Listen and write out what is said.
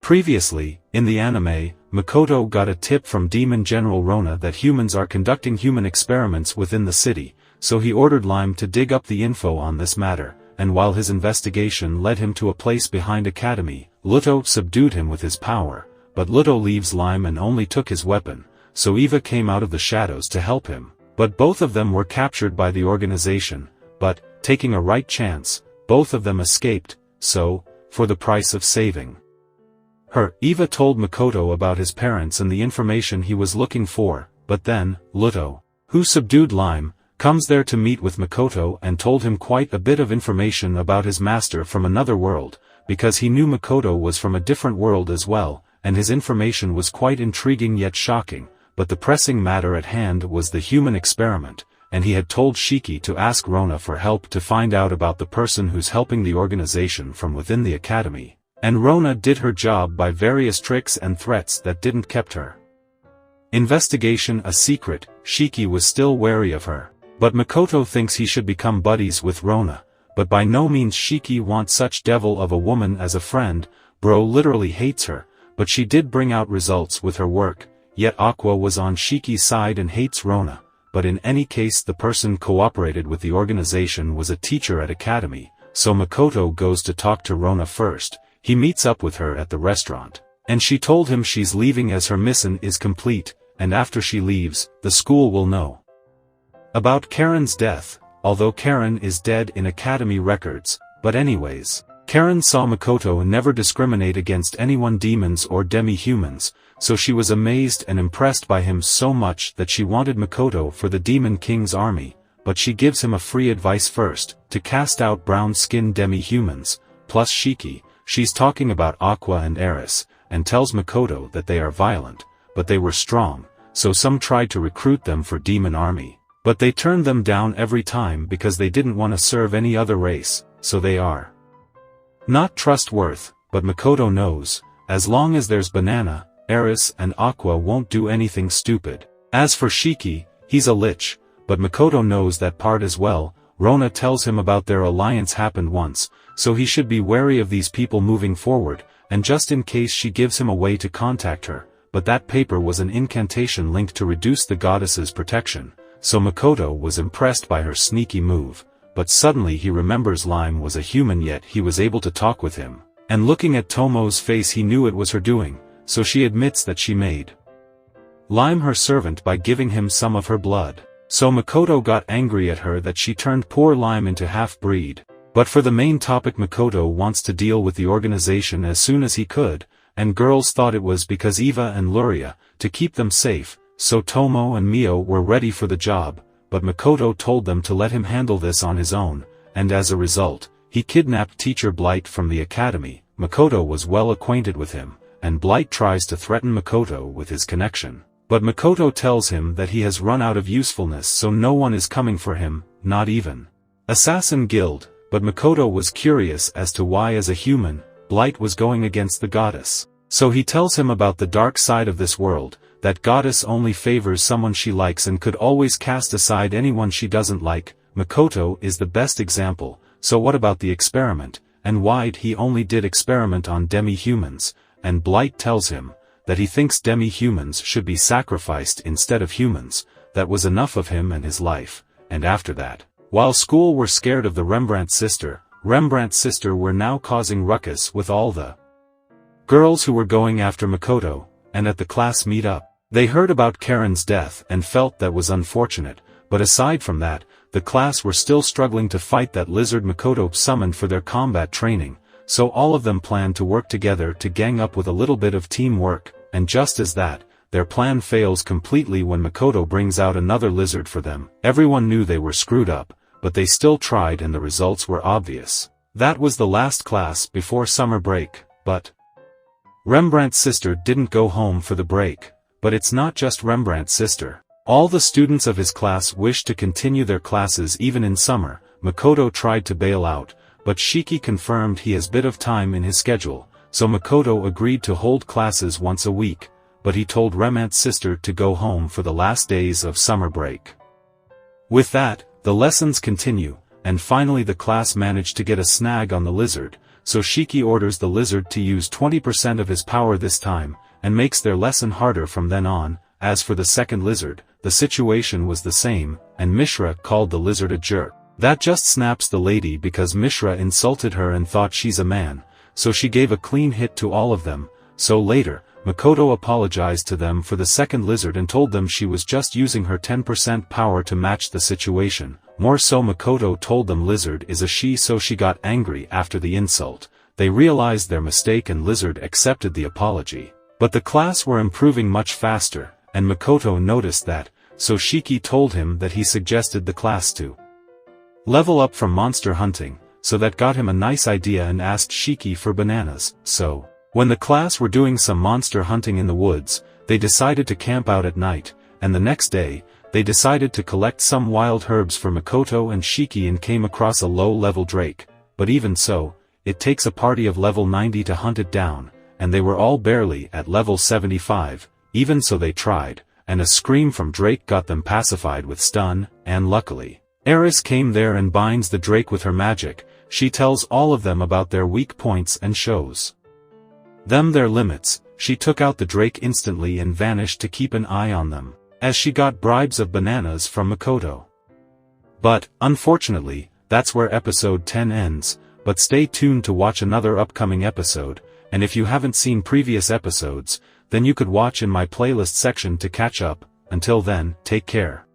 Previously, in the anime, Makoto got a tip from Demon General Rona that humans are conducting human experiments within the city, so he ordered Lime to dig up the info on this matter, and while his investigation led him to a place behind Academy, Luto subdued him with his power, but Luto leaves Lime and only took his weapon, so Eva came out of the shadows to help him, but both of them were captured by the organization, but, taking a right chance, both of them escaped, so, for the price of saving her, Eva told Makoto about his parents and the information he was looking for, but then, Luto, who subdued Lime, comes there to meet with Makoto and told him quite a bit of information about his master from another world, because he knew Makoto was from a different world as well, and his information was quite intriguing yet shocking, but the pressing matter at hand was the human experiment, and he had told Shiki to ask Rona for help to find out about the person who's helping the organization from within the academy. And Rona did her job by various tricks and threats that didn't kept her investigation a secret. Shiki was still wary of her. But Makoto thinks he should become buddies with Rona, but by no means Shiki wants such devil of a woman as a friend. Bro literally hates her, but she did bring out results with her work, yet Aqua was on Shiki's side and hates Rona, but in any case the person cooperated with the organization was a teacher at Academy, so Makoto goes to talk to Rona first. He meets up with her at the restaurant, and she told him she's leaving as her mission is complete, and after she leaves, the school will know about Karen's death, although Karen is dead in Academy records, but anyways, Karen saw Makoto never discriminate against anyone, demons or demi-humans, so she was amazed and impressed by him so much that she wanted Makoto for the Demon King's army, but she gives him a free advice first, to cast out brown-skinned demi-humans, plus Shiki. She's talking about Aqua and Eris, and tells Makoto that they are violent, but they were strong, so some tried to recruit them for Demon Army. But they turned them down every time because they didn't want to serve any other race, so they are not trustworthy, but Makoto knows, as long as there's Banana, Eris and Aqua won't do anything stupid. As for Shiki, he's a lich, but Makoto knows that part as well. Rona tells him about their alliance happened once, so he should be wary of these people moving forward, and just in case she gives him a way to contact her, but that paper was an incantation linked to reduce the goddess's protection, so Makoto was impressed by her sneaky move, but suddenly he remembers Lime was a human yet he was able to talk with him, and looking at Tomo's face he knew it was her doing, so she admits that she made Lime her servant by giving him some of her blood. So Makoto got angry at her that she turned poor Lime into half-breed. But for the main topic, Makoto wants to deal with the organization as soon as he could, and girls thought it was because Eva and Luria, to keep them safe, so Tomo and Mio were ready for the job, but Makoto told them to let him handle this on his own, and as a result, he kidnapped teacher Blight from the academy. Makoto was well acquainted with him, and Blight tries to threaten Makoto with his connection. But Makoto tells him that he has run out of usefulness, so no one is coming for him, not even Assassin Guild, but Makoto was curious as to why as a human, Blight was going against the goddess. So he tells him about the dark side of this world, that goddess only favors someone she likes and could always cast aside anyone she doesn't like. Makoto is the best example, so what about the experiment, and why'd he only did experiment on demi-humans, and Blight tells him that he thinks demi-humans should be sacrificed instead of humans. That was enough of him and his life, and after that, while school were scared of the Rembrandt's sister were now causing ruckus with all the girls who were going after Makoto, and at the class meet-up, they heard about Karen's death and felt that was unfortunate, but aside from that, the class were still struggling to fight that lizard Makoto summoned for their combat training. So all of them planned to work together to gang up with a little bit of teamwork, and just as that, their plan fails completely when Makoto brings out another lizard for them. Everyone knew they were screwed up, but they still tried and the results were obvious. That was the last class before summer break, but Rembrandt's sister didn't go home for the break. But it's not just Rembrandt's sister. All the students of his class wished to continue their classes even in summer. Makoto tried to bail out, but Shiki confirmed he has bit of time in his schedule, so Makoto agreed to hold classes once a week, but he told Rembrandt's sister to go home for the last days of summer break. With that, the lessons continue, and finally the class managed to get a snag on the lizard, so Shiki orders the lizard to use 20% of his power this time, and makes their lesson harder from then on. As for the second lizard, the situation was the same, and Mishra called the lizard a jerk. That just snaps the lady because Mishra insulted her and thought she's a man, so she gave a clean hit to all of them. So later, Makoto apologized to them for the second lizard and told them she was just using her 10% power to match the situation. More so, Makoto told them lizard is a she, so she got angry after the insult. They realized their mistake and lizard accepted the apology. But the class were improving much faster, and Makoto noticed that, so Shiki told him that he suggested the class to level up from monster hunting, so that got him a nice idea and asked Shiki for bananas. So, when the class were doing some monster hunting in the woods, they decided to camp out at night, and the next day, they decided to collect some wild herbs for Makoto and Shiki and came across a low-level drake. But even so, it takes a party of level 90 to hunt it down, and they were all barely at level 75, even so they tried, and a scream from Drake got them pacified with stun, and luckily, Eris came there and binds the Drake with her magic. She tells all of them about their weak points and shows them their limits. She took out the Drake instantly and vanished to keep an eye on them, as she got bribes of bananas from Makoto. But, unfortunately, that's where episode 10 ends, but stay tuned to watch another upcoming episode, and if you haven't seen previous episodes, then you could watch in my playlist section to catch up. Until then, take care.